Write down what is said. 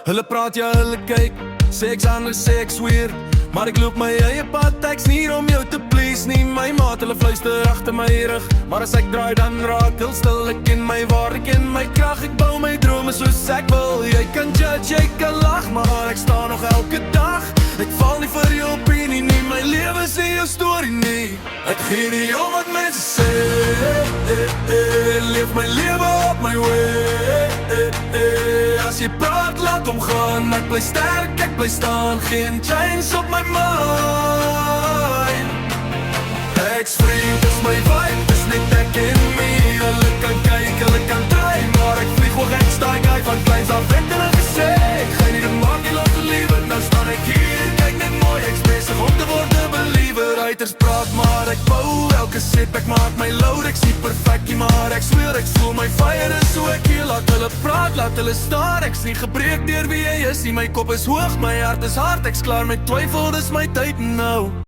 Hulle praat ja, hulle kyk, sê ek's anders, sê ek's weird. Maar ek loop my eie pad, ek's nie hier om jou te please nie. My maat, hulle fluister agter my rug, maar as ek draai dan raak heel stil. Ek ken my waarde, ek ken my krag, ek bou my drome soos ek wil. Jy kan judge, jy kan lag, maar ek staan nog elke dag. Ek val nie vir jou opinie nie, my lewe is nie jou story nie. Ek gee nie om wat mense sê, leef my lewe op my way. As jy praat, laat hom gaan, ek bly sterk, ek bly staan. Geen chains op my mind. Ek's free, dis my vibe, dis net ek en me. Hulle kan kyk, hulle kan try, maar ek vlieg hoog, ek sta guy van kleins af. Het hulle gesê, ek ga nie de maak, jy laat believer. Nou staan ek hier, kyk net mooi, ek's bezig om te word een believer. Uiters praat, maar ek bou elke setback, maak my load. Ek's nie perfect nie, maar ek zweer, ek voel my fire is so ek hier. Laat hulle praat, laat hulle staar, ek's nie gebreek deur wie jy is nie. My kop is hoog, my hart is hard, ek's klaar met twyfel, dis my tyd nou.